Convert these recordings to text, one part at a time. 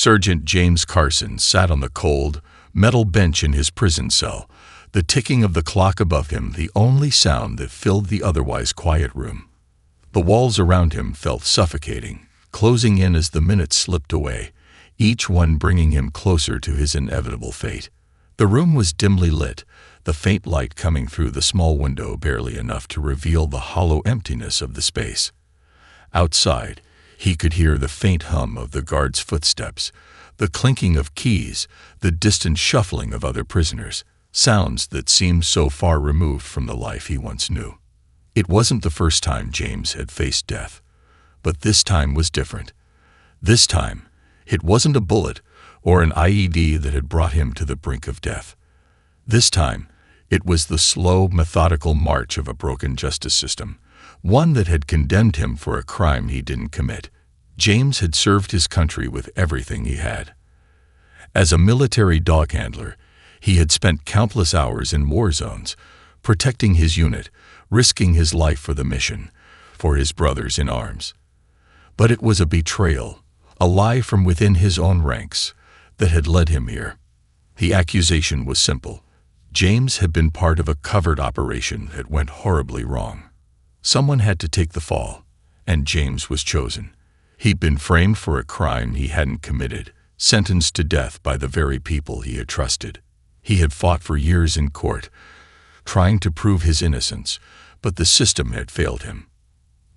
Sergeant James Carson sat on the cold, metal bench in his prison cell, the ticking of the clock above him the only sound that filled the otherwise quiet room. The walls around him felt suffocating, closing in as the minutes slipped away, each one bringing him closer to his inevitable fate. The room was dimly lit, the faint light coming through the small window barely enough to reveal the hollow emptiness of the space. Outside, he could hear the faint hum of the guards' footsteps, the clinking of keys, the distant shuffling of other prisoners, sounds that seemed so far removed from the life he once knew. It wasn't the first time James had faced death, but this time was different. This time, it wasn't a bullet or an IED that had brought him to the brink of death. This time, it was the slow, methodical march of a broken justice system, one that had condemned him for a crime he didn't commit. James had served his country with everything he had. As a military dog handler, he had spent countless hours in war zones, protecting his unit, risking his life for the mission, for his brothers in arms. But it was a betrayal, a lie from within his own ranks, that had led him here. The accusation was simple. James had been part of a covert operation that went horribly wrong. Someone had to take the fall, and James was chosen. He'd been framed for a crime he hadn't committed, sentenced to death by the very people he had trusted. He had fought for years in court, trying to prove his innocence, but the system had failed him.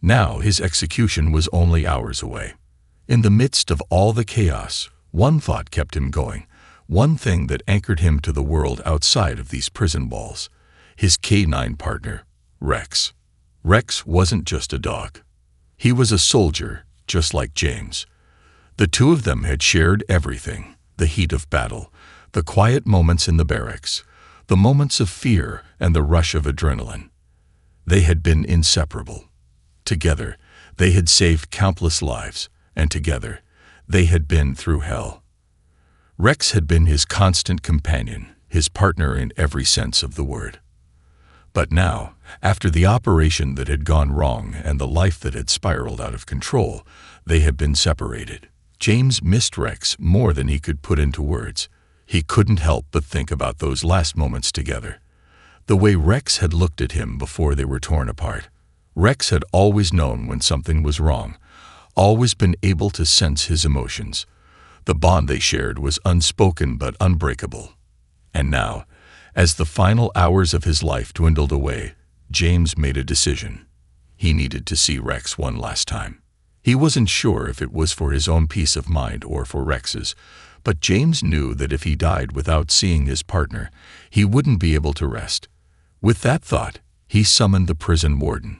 Now his execution was only hours away. In the midst of all the chaos, one thought kept him going, one thing that anchored him to the world outside of these prison walls: his K9 partner, Rex. Rex wasn't just a dog. He was a soldier, just like James. The two of them had shared everything: the heat of battle, the quiet moments in the barracks, the moments of fear and the rush of adrenaline. They had been inseparable. Together, they had saved countless lives, and together, they had been through hell. Rex had been his constant companion, his partner in every sense of the word. But now, after the operation that had gone wrong and the life that had spiraled out of control, they had been separated. James missed Rex more than he could put into words. He couldn't help but think about those last moments together. The way Rex had looked at him before they were torn apart. Rex had always known when something was wrong, always been able to sense his emotions. The bond they shared was unspoken but unbreakable. And now, as the final hours of his life dwindled away, James made a decision. He needed to see Rex one last time. He wasn't sure if it was for his own peace of mind or for Rex's, but James knew that if he died without seeing his partner, he wouldn't be able to rest. With that thought, he summoned the prison warden.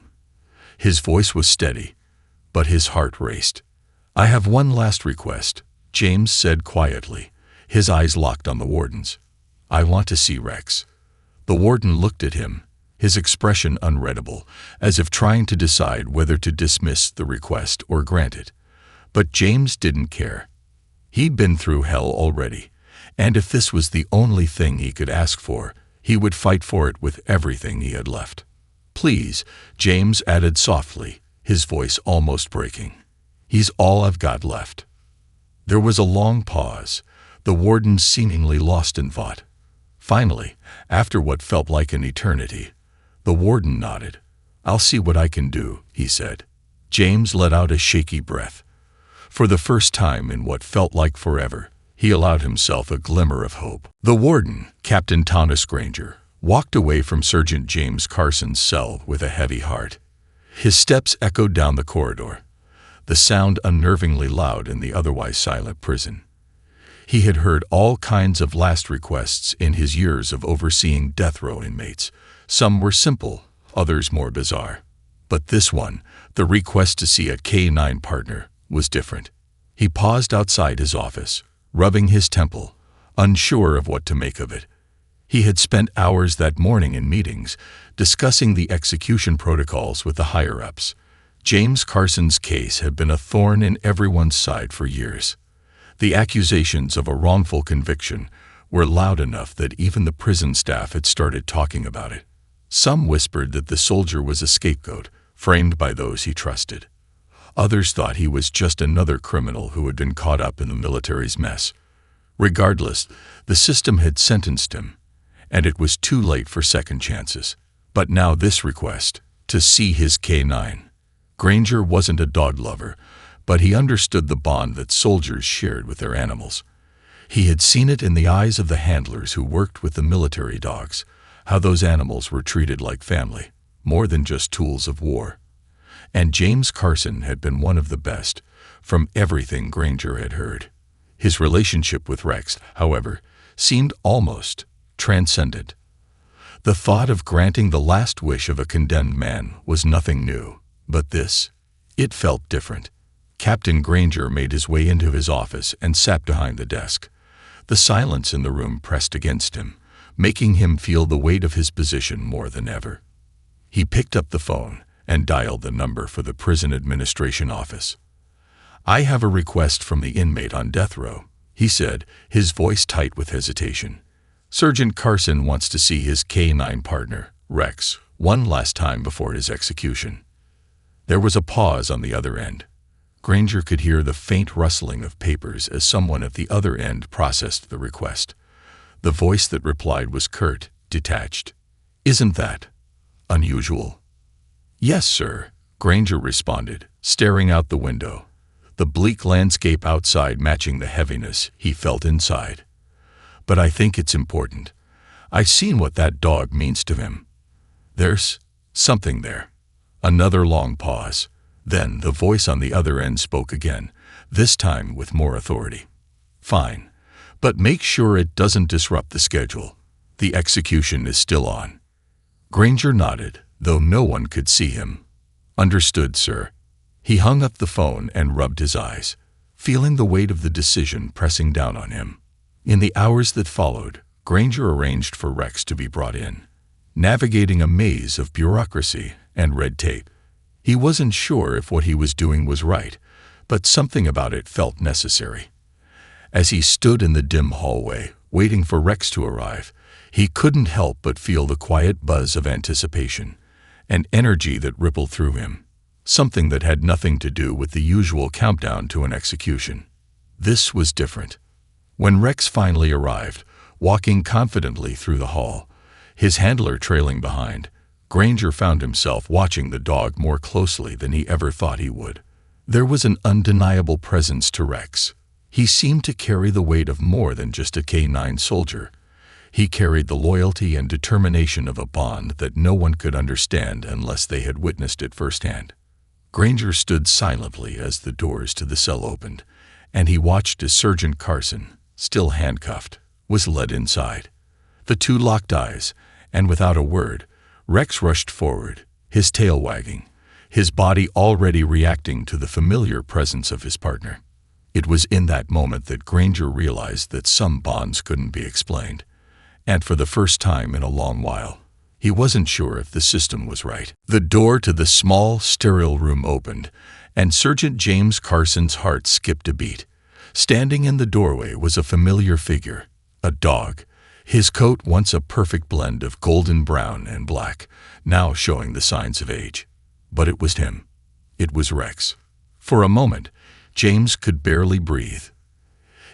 His voice was steady, but his heart raced. "I have one last request," James said quietly, his eyes locked on the warden's. "I want to see Rex." The warden looked at him, his expression unreadable, as if trying to decide whether to dismiss the request or grant it. But James didn't care. He'd been through hell already, and if this was the only thing he could ask for, he would fight for it with everything he had left. "Please," James added softly, his voice almost breaking. "He's all I've got left." There was a long pause, the warden seemingly lost in thought. Finally, after what felt like an eternity, the warden nodded. "I'll see what I can do," he said. James let out a shaky breath. For the first time in what felt like forever, he allowed himself a glimmer of hope. The warden, Captain Thomas Granger, walked away from Sergeant James Carson's cell with a heavy heart. His steps echoed down the corridor, the sound unnervingly loud in the otherwise silent prison. He had heard all kinds of last requests in his years of overseeing death row inmates. Some were simple, others more bizarre. But this one, the request to see a K9 partner, was different. He paused outside his office, rubbing his temple, unsure of what to make of it. He had spent hours that morning in meetings, discussing the execution protocols with the higher-ups. James Carson's case had been a thorn in everyone's side for years. The accusations of a wrongful conviction were loud enough that even the prison staff had started talking about it. Some whispered that the soldier was a scapegoat, framed by those he trusted. Others thought he was just another criminal who had been caught up in the military's mess. Regardless, the system had sentenced him, and it was too late for second chances. But now this request, to see his K9. Granger wasn't a dog lover, but he understood the bond that soldiers shared with their animals. He had seen it in the eyes of the handlers who worked with the military dogs, how those animals were treated like family, more than just tools of war. And James Carson had been one of the best, from everything Granger had heard. His relationship with Rex, however, seemed almost transcendent. The thought of granting the last wish of a condemned man was nothing new, but this, it felt different. Captain Granger made his way into his office and sat behind the desk. The silence in the room pressed against him, making him feel the weight of his position more than ever. He picked up the phone and dialed the number for the prison administration office. "I have a request from the inmate on death row," he said, his voice tight with hesitation. "Sergeant Carson wants to see his K9 partner, Rex, one last time before his execution." There was a pause on the other end. Granger could hear the faint rustling of papers as someone at the other end processed the request. The voice that replied was curt, detached. "Isn't that unusual?" "Yes, sir," Granger responded, staring out the window, the bleak landscape outside matching the heaviness he felt inside. "But I think it's important. I've seen what that dog means to him. There's something there." Another long pause. Then the voice on the other end spoke again, this time with more authority. "Fine, but make sure it doesn't disrupt the schedule. The execution is still on." Granger nodded, though no one could see him. "Understood, sir." He hung up the phone and rubbed his eyes, feeling the weight of the decision pressing down on him. In the hours that followed, Granger arranged for Rex to be brought in, navigating a maze of bureaucracy and red tape. He wasn't sure if what he was doing was right, but something about it felt necessary. As he stood in the dim hallway, waiting for Rex to arrive, he couldn't help but feel the quiet buzz of anticipation, an energy that rippled through him, something that had nothing to do with the usual countdown to an execution. This was different. When Rex finally arrived, walking confidently through the hall, his handler trailing behind, Granger found himself watching the dog more closely than he ever thought he would. There was an undeniable presence to Rex. He seemed to carry the weight of more than just a K9 soldier. He carried the loyalty and determination of a bond that no one could understand unless they had witnessed it firsthand. Granger stood silently as the doors to the cell opened, and he watched as Sergeant Carson, still handcuffed, was led inside. The two locked eyes, and without a word, Rex rushed forward, his tail wagging, his body already reacting to the familiar presence of his partner. It was in that moment that Granger realized that some bonds couldn't be explained, and for the first time in a long while, he wasn't sure if the system was right. The door to the small, sterile room opened, and Sergeant James Carson's heart skipped a beat. Standing in the doorway was a familiar figure, a dog. His coat, once a perfect blend of golden brown and black, now showing the signs of age. But it was him. It was Rex. For a moment, James could barely breathe.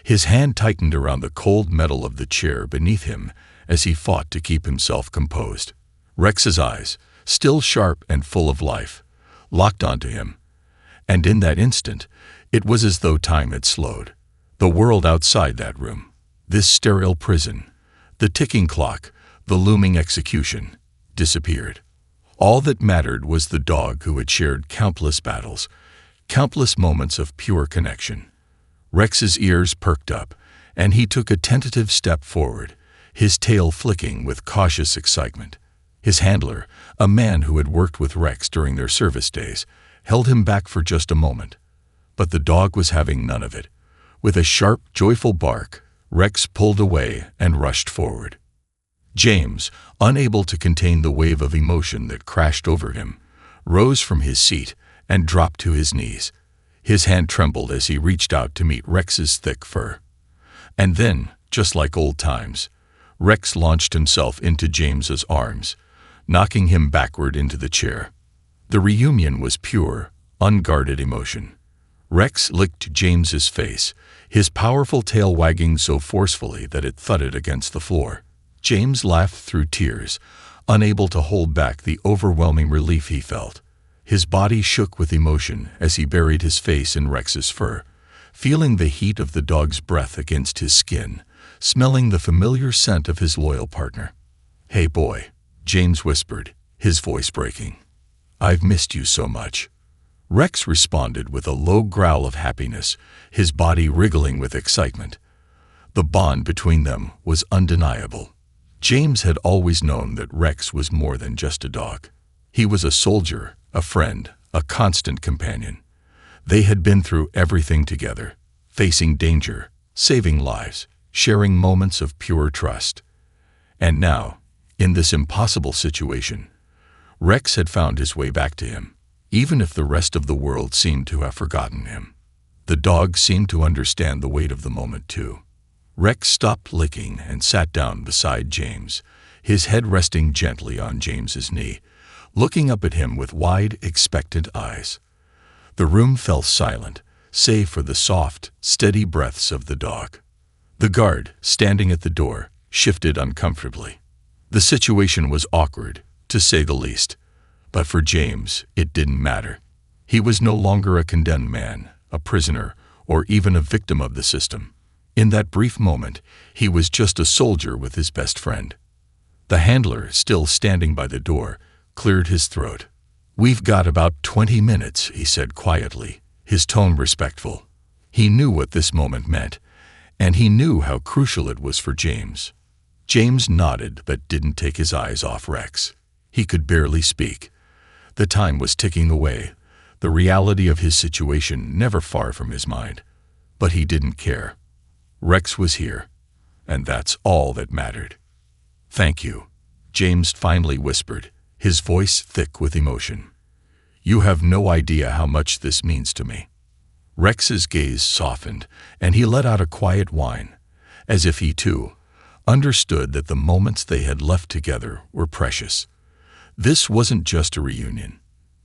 His hand tightened around the cold metal of the chair beneath him as he fought to keep himself composed. Rex's eyes, still sharp and full of life, locked onto him. And in that instant, it was as though time had slowed. The world outside that room, this sterile prison, the ticking clock, the looming execution, disappeared. All that mattered was the dog who had shared countless battles, countless moments of pure connection. Rex's ears perked up, and he took a tentative step forward, his tail flicking with cautious excitement. His handler, a man who had worked with Rex during their service days, held him back for just a moment. But the dog was having none of it. With a sharp, joyful bark, Rex pulled away and rushed forward. James, unable to contain the wave of emotion that crashed over him, rose from his seat and dropped to his knees. His hand trembled as he reached out to meet Rex's thick fur. And then, just like old times, Rex launched himself into James's arms, knocking him backward into the chair. The reunion was pure, unguarded emotion. Rex licked James's face, his powerful tail wagging so forcefully that it thudded against the floor. James laughed through tears, unable to hold back the overwhelming relief he felt. His body shook with emotion as he buried his face in Rex's fur, feeling the heat of the dog's breath against his skin, smelling the familiar scent of his loyal partner. "Hey boy," James whispered, his voice breaking. "I've missed you so much." Rex responded with a low growl of happiness, his body wriggling with excitement. The bond between them was undeniable. James had always known that Rex was more than just a dog. He was a soldier, a friend, a constant companion. They had been through everything together, facing danger, saving lives, sharing moments of pure trust. And now, in this impossible situation, Rex had found his way back to him, even if the rest of the world seemed to have forgotten him. The dog seemed to understand the weight of the moment too. Rex stopped licking and sat down beside James, his head resting gently on James's knee, looking up at him with wide, expectant eyes. The room fell silent, save for the soft, steady breaths of the dog. The guard, standing at the door, shifted uncomfortably. The situation was awkward, to say the least. But for James, it didn't matter. He was no longer a condemned man, a prisoner, or even a victim of the system. In that brief moment, he was just a soldier with his best friend. The handler, still standing by the door, cleared his throat. "We've got about 20 minutes," he said quietly, his tone respectful. He knew what this moment meant, and he knew how crucial it was for James. James nodded but didn't take his eyes off Rex. He could barely speak. The time was ticking away, the reality of his situation never far from his mind. But he didn't care. Rex was here, and that's all that mattered. "Thank you," James finally whispered, his voice thick with emotion. "You have no idea how much this means to me." Rex's gaze softened, and he let out a quiet whine, as if he, too, understood that the moments they had left together were precious. This wasn't just a reunion.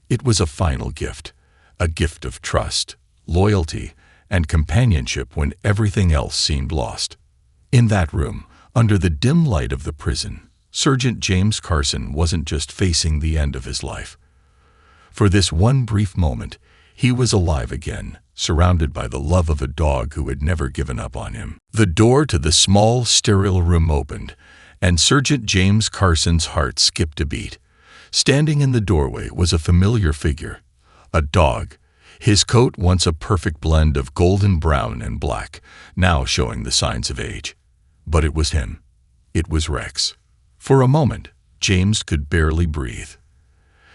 It was a final gift, a gift of trust, loyalty, and companionship when everything else seemed lost. In that room, under the dim light of the prison, Sergeant James Carson wasn't just facing the end of his life. For this one brief moment, he was alive again, surrounded by the love of a dog who had never given up on him. The door to the small, sterile room opened, and Sergeant James Carson's heart skipped a beat. Standing in the doorway was a familiar figure, a dog, his coat once a perfect blend of golden brown and black, now showing the signs of age. But it was him. It was Rex. For a moment, James could barely breathe.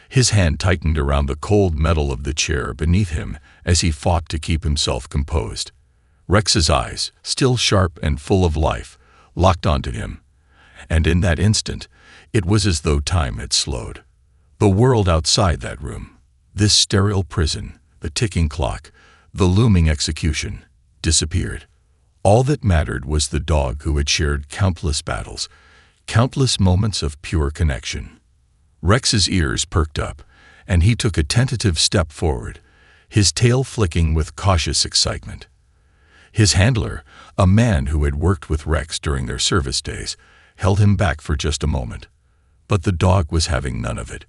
His hand tightened around the cold metal of the chair beneath him as he fought to keep himself composed. Rex's eyes, still sharp and full of life, locked onto him. And in that instant, it was as though time had slowed. The world outside that room, this sterile prison, the ticking clock, the looming execution, disappeared. All that mattered was the dog who had shared countless battles, countless moments of pure connection. Rex's ears perked up, and he took a tentative step forward, his tail flicking with cautious excitement. His handler, a man who had worked with Rex during their service days, held him back for just a moment. But the dog was having none of it.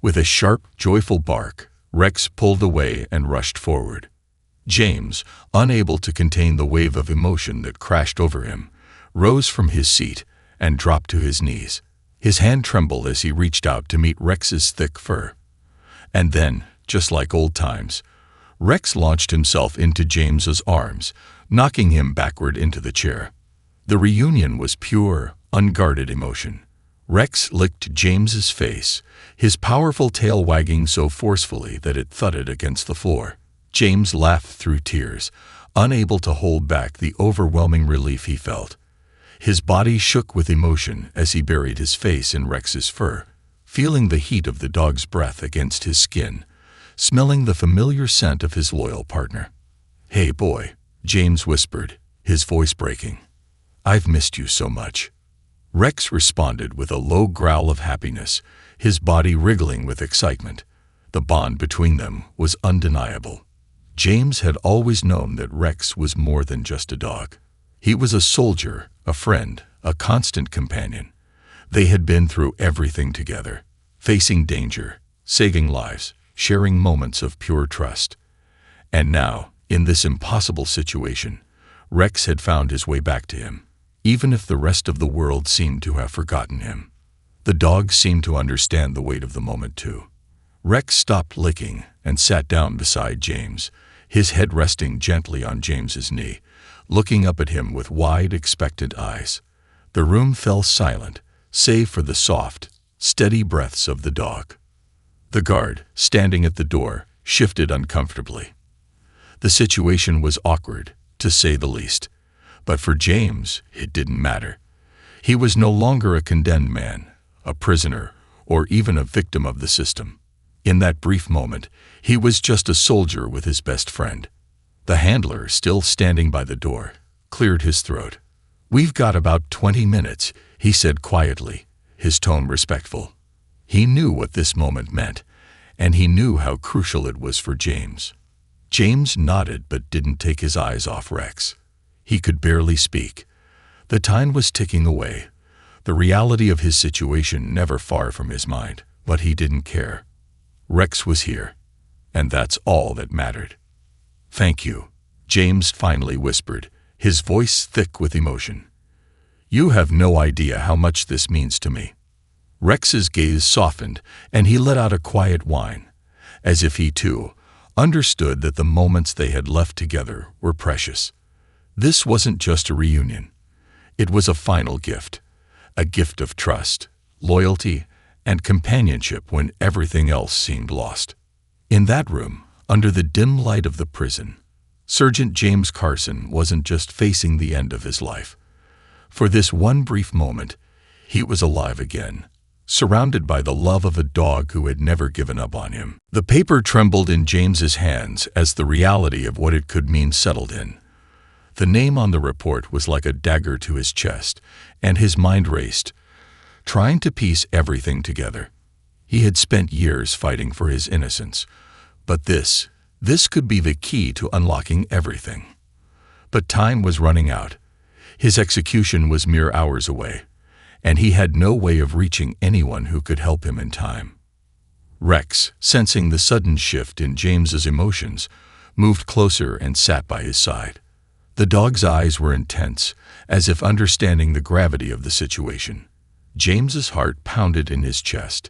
With a sharp, joyful bark, Rex pulled away and rushed forward. James, unable to contain the wave of emotion that crashed over him, rose from his seat and dropped to his knees. His hand trembled as he reached out to meet Rex's thick fur. And then, just like old times, Rex launched himself into James's arms, knocking him backward into the chair. The reunion was pure, unguarded emotion. Rex licked James's face, his powerful tail wagging so forcefully that it thudded against the floor. James laughed through tears, unable to hold back the overwhelming relief he felt. His body shook with emotion as he buried his face in Rex's fur, feeling the heat of the dog's breath against his skin, smelling the familiar scent of his loyal partner. "Hey boy," James whispered, his voice breaking. "I've missed you so much." Rex responded with a low growl of happiness, his body wriggling with excitement. The bond between them was undeniable. James had always known that Rex was more than just a dog. He was a soldier, a friend, a constant companion. They had been through everything together, facing danger, saving lives, sharing moments of pure trust. And now, in this impossible situation, Rex had found his way back to him, even if the rest of the world seemed to have forgotten him. The dog seemed to understand the weight of the moment too. Rex stopped licking and sat down beside James, his head resting gently on James's knee, looking up at him with wide, expectant eyes. The room fell silent, save for the soft, steady breaths of the dog. The guard, standing at the door, shifted uncomfortably. The situation was awkward, to say the least. But for James, it didn't matter. He was no longer a condemned man, a prisoner, or even a victim of the system. In that brief moment, he was just a soldier with his best friend. The handler, still standing by the door, cleared his throat. "We've got about 20 minutes," he said quietly, his tone respectful. He knew what this moment meant, and he knew how crucial it was for James. James nodded but didn't take his eyes off Rex. He could barely speak. The time was ticking away, the reality of his situation never far from his mind, but he didn't care. Rex was here, and that's all that mattered. "Thank you," James finally whispered, his voice thick with emotion. "You have no idea how much this means to me." Rex's gaze softened, and he let out a quiet whine, as if he, too, understood that the moments they had left together were precious. This wasn't just a reunion. It was a final gift, a gift of trust, loyalty, and companionship when everything else seemed lost. In that room, under the dim light of the prison, Sergeant James Carson wasn't just facing the end of his life. For this one brief moment, he was alive again, surrounded by the love of a dog who had never given up on him. The paper trembled in James's hands as the reality of what it could mean settled in. The name on the report was like a dagger to his chest, and his mind raced, trying to piece everything together. He had spent years fighting for his innocence, but this could be the key to unlocking everything. But time was running out. His execution was mere hours away, and he had no way of reaching anyone who could help him in time. Rex, sensing the sudden shift in James's emotions, moved closer and sat by his side. The dog's eyes were intense, as if understanding the gravity of the situation. James's heart pounded in his chest.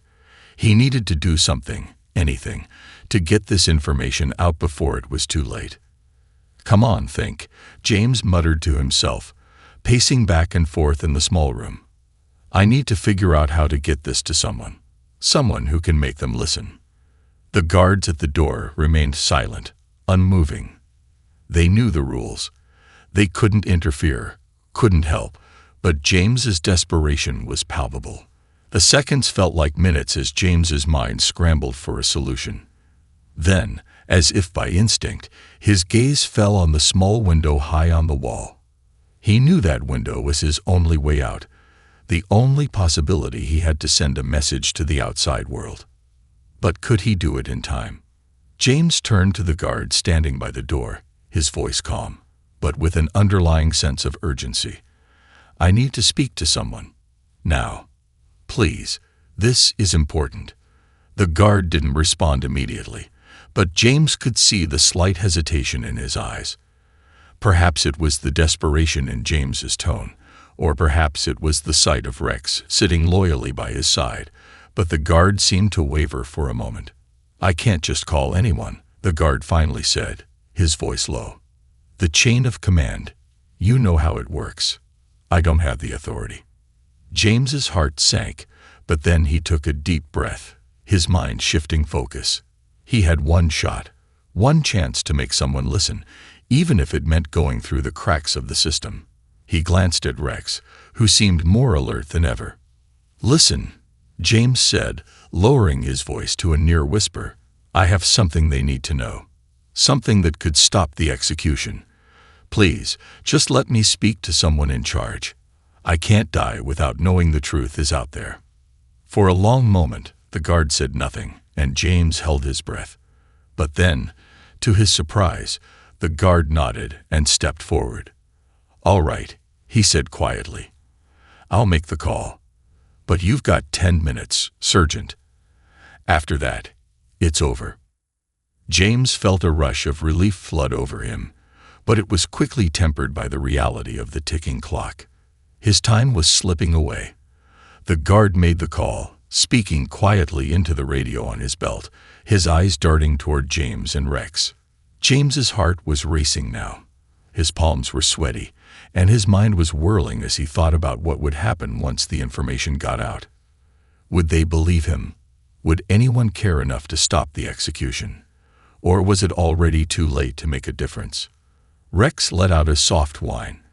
He needed to do something, anything, to get this information out before it was too late. "Come on, think," James muttered to himself, pacing back and forth in the small room. "I need to figure out how to get this to someone who can make them listen." The guards at the door remained silent, unmoving. They knew the rules. They couldn't interfere, couldn't help, but James's desperation was palpable. The seconds felt like minutes as James's mind scrambled for a solution. Then, as if by instinct, his gaze fell on the small window high on the wall. He knew that window was his only way out, the only possibility he had to send a message to the outside world. But could he do it in time? James turned to the guard standing by the door, his voice calm, but with an underlying sense of urgency. "I need to speak to someone. Now. Please, this is important." The guard didn't respond immediately, but James could see the slight hesitation in his eyes. Perhaps it was the desperation in James's tone, or perhaps it was the sight of Rex sitting loyally by his side, but the guard seemed to waver for a moment. "I can't just call anyone," the guard finally said, his voice low. "The chain of command. You know how it works. I don't have the authority." James's heart sank, but then he took a deep breath, his mind shifting focus. He had one shot, one chance to make someone listen, even if it meant going through the cracks of the system. He glanced at Rex, who seemed more alert than ever. "Listen," James said, lowering his voice to a near whisper. "I have something they need to know. Something that could stop the execution. Please, just let me speak to someone in charge. I can't die without knowing the truth is out there." For a long moment, the guard said nothing, and James held his breath. But then, to his surprise, the guard nodded and stepped forward. "All right," he said quietly. "I'll make the call. But you've got 10 minutes, Sergeant. After that, it's over." James felt a rush of relief flood over him, but it was quickly tempered by the reality of the ticking clock. His time was slipping away. The guard made the call, speaking quietly into the radio on his belt, his eyes darting toward James and Rex. James's heart was racing now. His palms were sweaty, and his mind was whirling as he thought about what would happen once the information got out. Would they believe him? Would anyone care enough to stop the execution? Or was it already too late to make a difference? Rex let out a soft whine,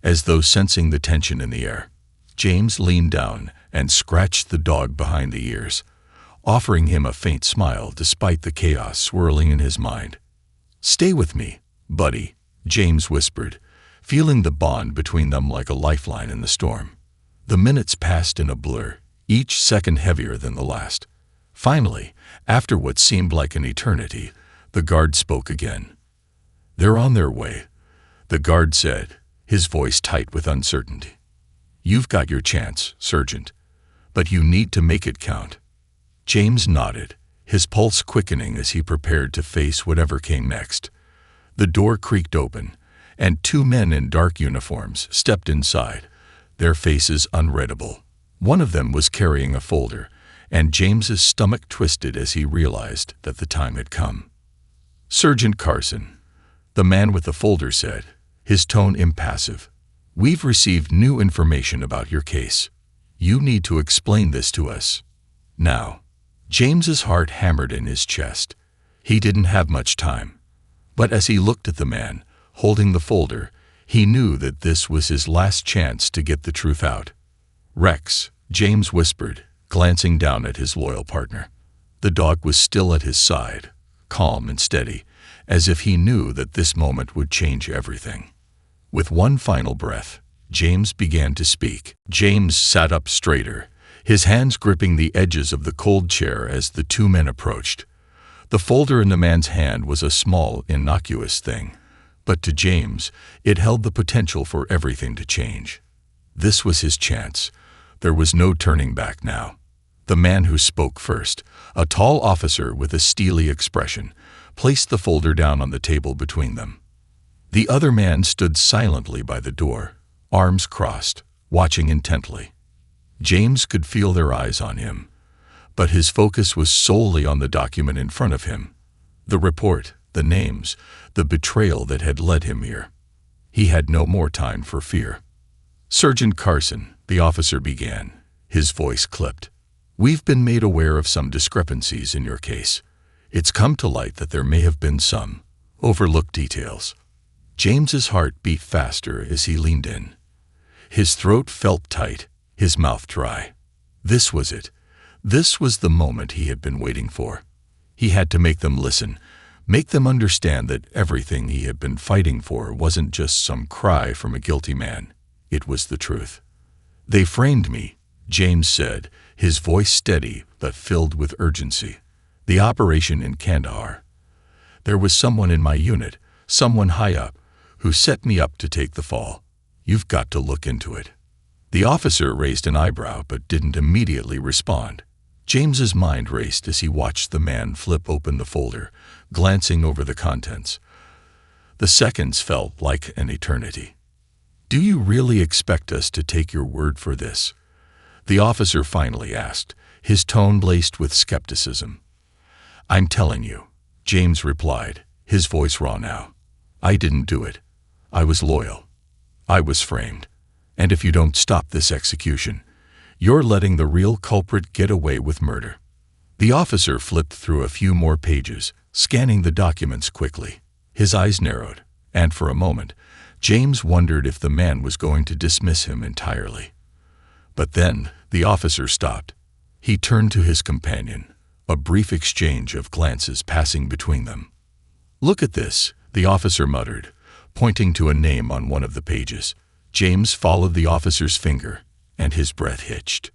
as though sensing the tension in the air. James leaned down and scratched the dog behind the ears, offering him a faint smile despite the chaos swirling in his mind. "Stay with me, buddy," James whispered, feeling the bond between them like a lifeline in the storm. The minutes passed in a blur, each second heavier than the last. Finally, after what seemed like an eternity, the guard spoke again. "They're on their way," the guard said, his voice tight with uncertainty. "You've got your chance, Sergeant, but you need to make it count." James nodded, his pulse quickening as he prepared to face whatever came next. The door creaked open, and 2 men in dark uniforms stepped inside, their faces unreadable. One of them was carrying a folder, and James's stomach twisted as he realized that the time had come. "Sergeant Carson," the man with the folder said, his tone impassive, "we've received new information about your case. You need to explain this to us now." James's heart hammered in his chest. He didn't have much time. But as he looked at the man, holding the folder, he knew that this was his last chance to get the truth out. "Rex," James whispered, glancing down at his loyal partner. The dog was still at his side, calm and steady, as if he knew that this moment would change everything. With one final breath, James began to speak. James sat up straighter, his hands gripping the edges of the cold chair as the 2 men approached. The folder in the man's hand was a small, innocuous thing, but to James, it held the potential for everything to change. This was his chance. There was no turning back now. The man who spoke first, a tall officer with a steely expression, placed the folder down on the table between them. The other man stood silently by the door, arms crossed, watching intently. James could feel their eyes on him, but his focus was solely on the document in front of him. The report, the names, the betrayal that had led him here. He had no more time for fear. "Sergeant Carson," the officer began, his voice clipped, "we've been made aware of some discrepancies in your case. It's come to light that there may have been some overlooked details." James's heart beat faster as he leaned in. His throat felt tight, his mouth dry. This was it. This was the moment he had been waiting for. He had to make them listen, make them understand that everything he had been fighting for wasn't just some cry from a guilty man. It was the truth. "They framed me," James said, his voice steady but filled with urgency. "The operation in Kandahar. There was someone in my unit, someone high up, who set me up to take the fall. You've got to look into it." The officer raised an eyebrow but didn't immediately respond. James's mind raced as he watched the man flip open the folder, glancing over the contents. The seconds felt like an eternity. "Do you really expect us to take your word for this?" the officer finally asked, his tone laced with skepticism. "I'm telling you," James replied, his voice raw now. "I didn't do it. I was loyal. I was framed. And if you don't stop this execution, you're letting the real culprit get away with murder." The officer flipped through a few more pages, scanning the documents quickly. His eyes narrowed, and for a moment, James wondered if the man was going to dismiss him entirely. But then the officer stopped. He turned to his companion, a brief exchange of glances passing between them. "Look at this," the officer muttered, pointing to a name on one of the pages. James followed the officer's finger, and his breath hitched.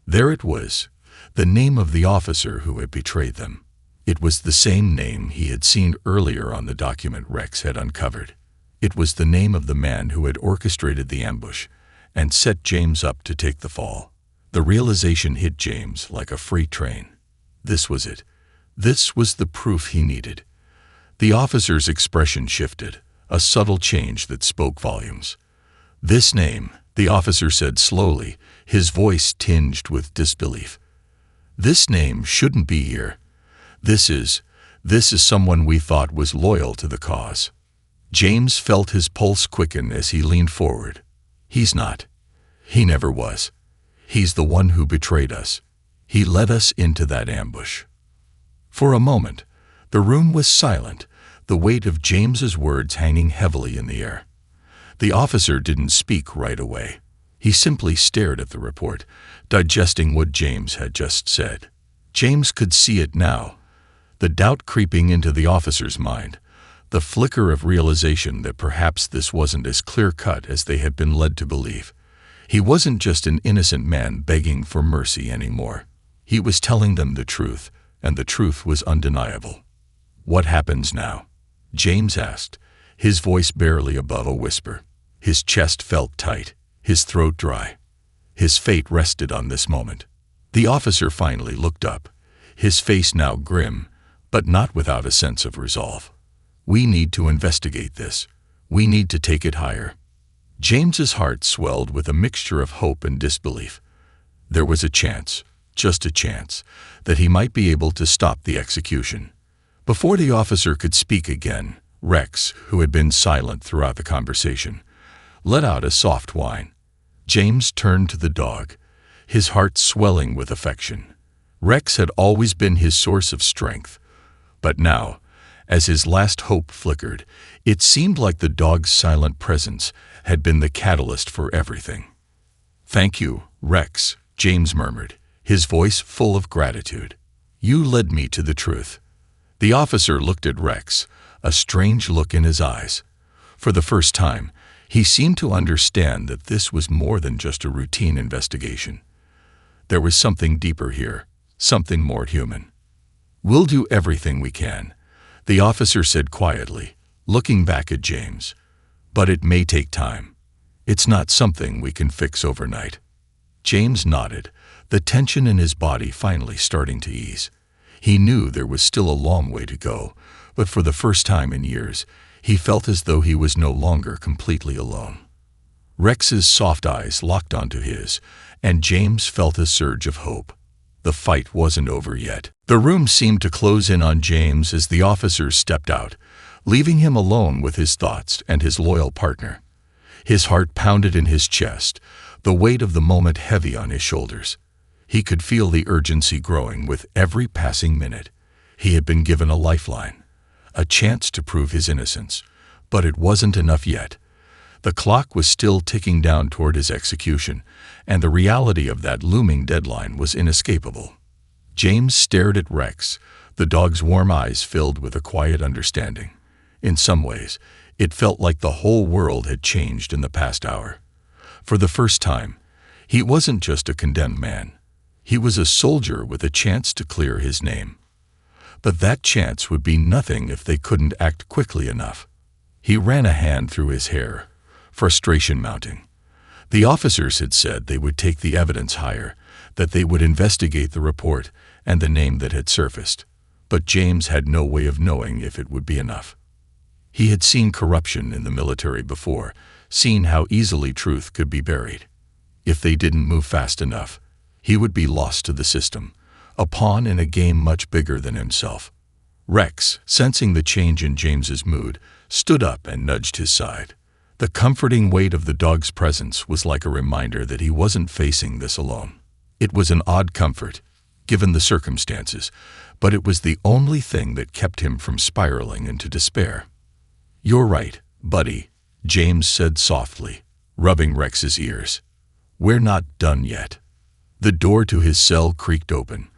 There it was, the name of the officer who had betrayed them. It was the same name he had seen earlier on the document Rex had uncovered. It was the name of the man who had orchestrated the ambush and set James up to take the fall. The realization hit James like a freight train. This was it. This was the proof he needed. The officer's expression shifted, a subtle change that spoke volumes. "This name," the officer said slowly, his voice tinged with disbelief. "This name shouldn't be here. This is someone we thought was loyal to the cause." James felt his pulse quicken as he leaned forward. "He's not. He never was. He's the one who betrayed us. He led us into that ambush." For a moment, the room was silent, the weight of James's words hanging heavily in the air. The officer didn't speak right away. He simply stared at the report, digesting what James had just said. James could see it now, the doubt creeping into the officer's mind, the flicker of realization that perhaps this wasn't as clear-cut as they had been led to believe. He wasn't just an innocent man begging for mercy anymore. He was telling them the truth, and the truth was undeniable. "What happens now?" James asked, his voice barely above a whisper. His chest felt tight, his throat dry. His fate rested on this moment. The officer finally looked up, his face now grim, but not without a sense of resolve. "We need to investigate this. We need to take it higher." James's heart swelled with a mixture of hope and disbelief. There was a chance, just a chance, that he might be able to stop the execution. Before the officer could speak again, Rex, who had been silent throughout the conversation, let out a soft whine. James turned to the dog, his heart swelling with affection. Rex had always been his source of strength, but now, as his last hope flickered, it seemed like the dog's silent presence had been the catalyst for everything. "Thank you, Rex," James murmured, his voice full of gratitude. "You led me to the truth." The officer looked at Rex, a strange look in his eyes. For the first time, he seemed to understand that this was more than just a routine investigation. There was something deeper here, something more human. "We'll do everything we can," the officer said quietly, looking back at James. "But it may take time. It's not something we can fix overnight." James nodded, the tension in his body finally starting to ease. He knew there was still a long way to go, but for the first time in years, he felt as though he was no longer completely alone. Rex's soft eyes locked onto his, and James felt a surge of hope. The fight wasn't over yet. The room seemed to close in on James as the officers stepped out, leaving him alone with his thoughts and his loyal partner. His heart pounded in his chest, the weight of the moment heavy on his shoulders. He could feel the urgency growing with every passing minute. He had been given a lifeline, a chance to prove his innocence, but it wasn't enough yet. The clock was still ticking down toward his execution, and the reality of that looming deadline was inescapable. James stared at Rex, the dog's warm eyes filled with a quiet understanding. In some ways, it felt like the whole world had changed in the past hour. For the first time, he wasn't just a condemned man. He was a soldier with a chance to clear his name. But that chance would be nothing if they couldn't act quickly enough. He ran a hand through his hair, frustration mounting. The officers had said they would take the evidence higher, that they would investigate the report and the name that had surfaced. But James had no way of knowing if it would be enough. He had seen corruption in the military before, seen how easily truth could be buried. If they didn't move fast enough, he would be lost to the system, a pawn in a game much bigger than himself. Rex, sensing the change in James's mood, stood up and nudged his side. The comforting weight of the dog's presence was like a reminder that he wasn't facing this alone. It was an odd comfort, given the circumstances, but it was the only thing that kept him from spiraling into despair. "You're right, buddy," James said softly, rubbing Rex's ears. "We're not done yet." The door to his cell creaked open,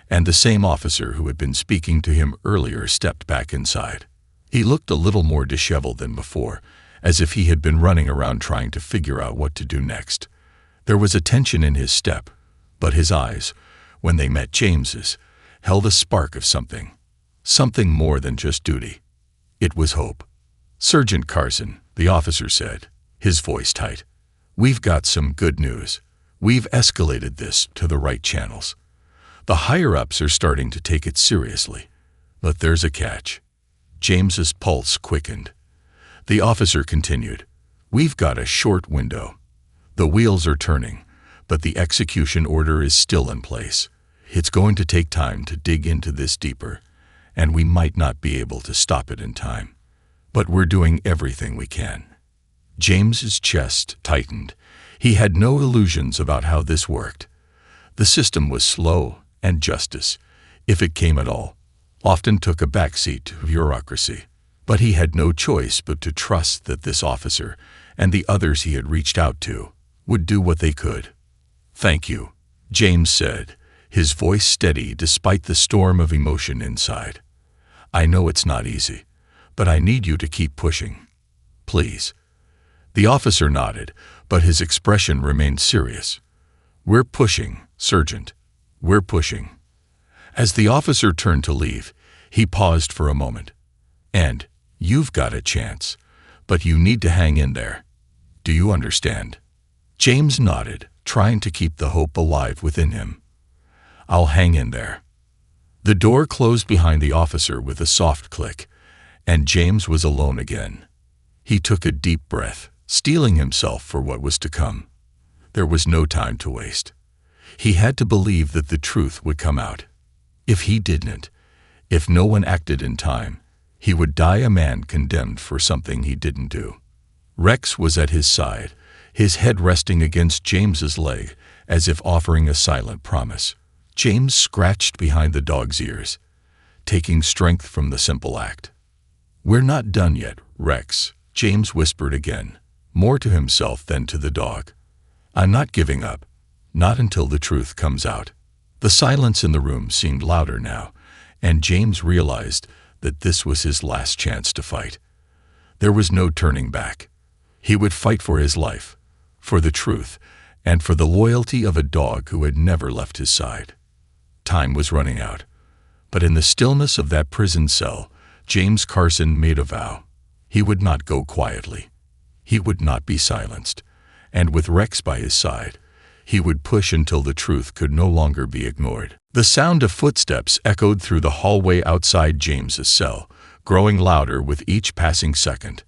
and the same officer who had been speaking to him earlier stepped back inside. He looked a little more disheveled than before, as if he had been running around trying to figure out what to do next. There was a tension in his step, but his eyes, when they met James's, held a spark of something. Something more than just duty. It was hope. "Sergeant Carson," the officer said, his voice tight, "we've got some good news. We've escalated this to the right channels. The higher-ups are starting to take it seriously. But there's a catch." James's pulse quickened. The officer continued, "We've got a short window. The wheels are turning, but the execution order is still in place. It's going to take time to dig into this deeper, and we might not be able to stop it in time. But we're doing everything we can." James's chest tightened. He had no illusions about how this worked. The system was slow, and justice, if it came at all, often took a backseat to bureaucracy. But he had no choice but to trust that this officer, and the others he had reached out to, would do what they could. "Thank you," James said, his voice steady despite the storm of emotion inside. "I know it's not easy, but I need you to keep pushing. Please." The officer nodded, but his expression remained serious. "We're pushing, Sergeant. We're pushing." As the officer turned to leave, he paused for a moment. "And you've got a chance, but you need to hang in there. Do you understand?" James nodded, trying to keep the hope alive within him. "I'll hang in there." The door closed behind the officer with a soft click, and James was alone again. He took a deep breath, steeling himself for what was to come. There was no time to waste. He had to believe that the truth would come out. If he didn't, if no one acted in time, he would die a man condemned for something he didn't do. Rex was at his side, his head resting against James's leg, as if offering a silent promise. James scratched behind the dog's ears, taking strength from the simple act. "We're not done yet, Rex," James whispered again, more to himself than to the dog. "I'm not giving up, not until the truth comes out." The silence in the room seemed louder now, and James realized that this was his last chance to fight. There was no turning back. He would fight for his life, for the truth, and for the loyalty of a dog who had never left his side. Time was running out, but in the stillness of that prison cell, James Carson made a vow. He would not go quietly. He would not be silenced, and with Rex by his side, he would push until the truth could no longer be ignored. The sound of footsteps echoed through the hallway outside James's cell, growing louder with each passing second.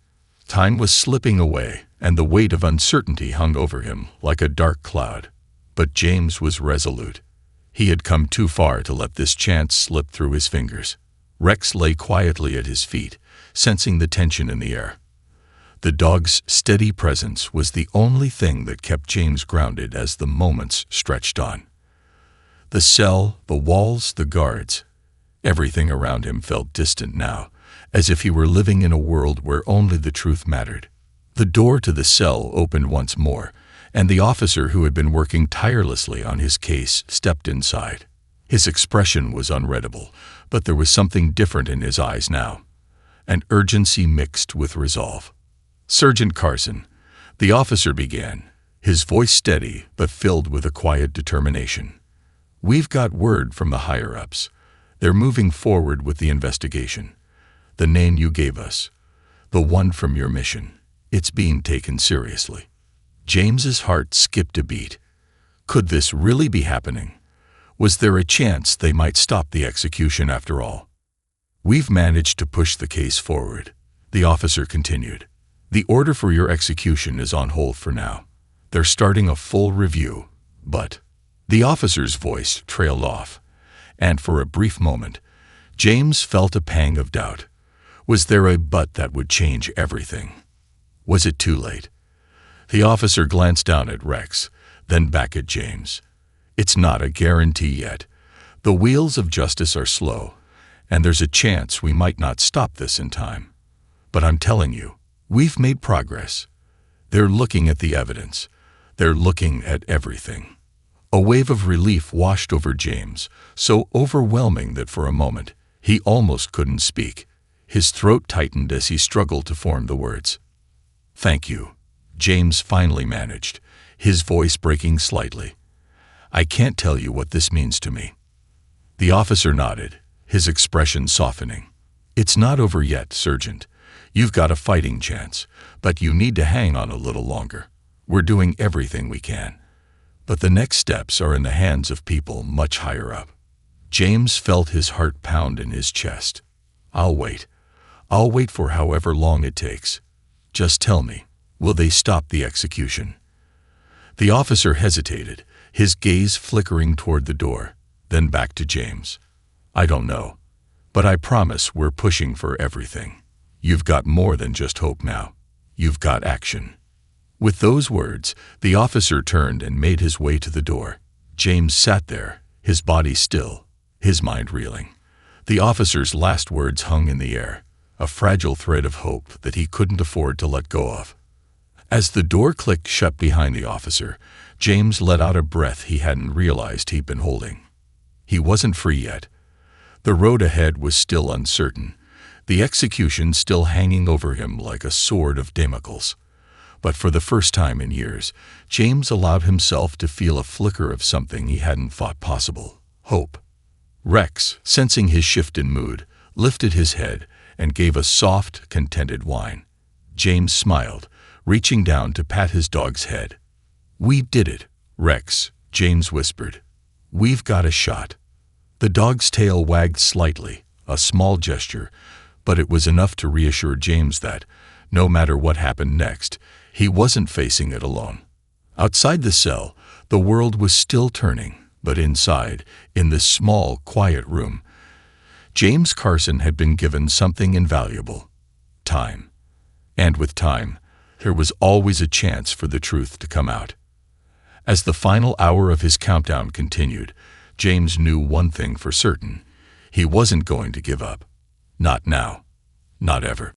Time was slipping away, and the weight of uncertainty hung over him like a dark cloud. But James was resolute. He had come too far to let this chance slip through his fingers. Rex lay quietly at his feet, sensing the tension in the air. The dog's steady presence was the only thing that kept James grounded as the moments stretched on. The cell, the walls, the guards, everything around him felt distant now, as if he were living in a world where only the truth mattered. The door to the cell opened once more, and the officer who had been working tirelessly on his case stepped inside. His expression was unreadable, but there was something different in his eyes now, an urgency mixed with resolve. "Sergeant Carson," the officer began, his voice steady but filled with a quiet determination. "We've got word from the higher-ups. They're moving forward with the investigation. The name you gave us, the one from your mission, it's being taken seriously." James's heart skipped a beat. Could this really be happening? Was there a chance they might stop the execution after all? "We've managed to push the case forward," the officer continued. "The order for your execution is on hold for now. They're starting a full review, but—" The officer's voice trailed off, and for a brief moment, James felt a pang of doubt. Was there a but that would change everything? Was it too late? The officer glanced down at Rex, then back at James. "It's not a guarantee yet. The wheels of justice are slow, and there's a chance we might not stop this in time. But I'm telling you, we've made progress. They're looking at the evidence. They're looking at everything." A wave of relief washed over James, so overwhelming that for a moment he almost couldn't speak. His throat tightened as he struggled to form the words. "Thank you," James finally managed, his voice breaking slightly. I can't tell you what this means to me." The officer nodded, his expression softening. "It's not over yet, Sergeant. You've got a fighting chance, but you need to hang on a little longer. We're doing everything we can. But the next steps are in the hands of people much higher up." James felt his heart pound in his chest. "I'll wait. I'll wait for however long it takes. Just tell me, will they stop the execution?" The officer hesitated, his gaze flickering toward the door, then back to James. "I don't know. But I promise we're pushing for everything. You've got more than just hope now. You've got action." With those words, the officer turned and made his way to the door. James sat there, his body still, his mind reeling. The officer's last words hung in the air, a fragile thread of hope that he couldn't afford to let go of. As the door clicked shut behind the officer, James let out a breath he hadn't realized he'd been holding. He wasn't free yet. The road ahead was still uncertain, the execution still hanging over him like a sword of Damocles. But for the first time in years, James allowed himself to feel a flicker of something he hadn't thought possible: hope. Rex, sensing his shift in mood, lifted his head and gave a soft, contented whine. James smiled, reaching down to pat his dog's head. "We did it, Rex," James whispered. "We've got a shot." The dog's tail wagged slightly, a small gesture, but it was enough to reassure James that, no matter what happened next, he wasn't facing it alone. Outside the cell, the world was still turning, but inside, in this small, quiet room, James Carson had been given something invaluable: time. And with time, there was always a chance for the truth to come out. As the final hour of his countdown continued, James knew one thing for certain: he wasn't going to give up. Not now. Not ever.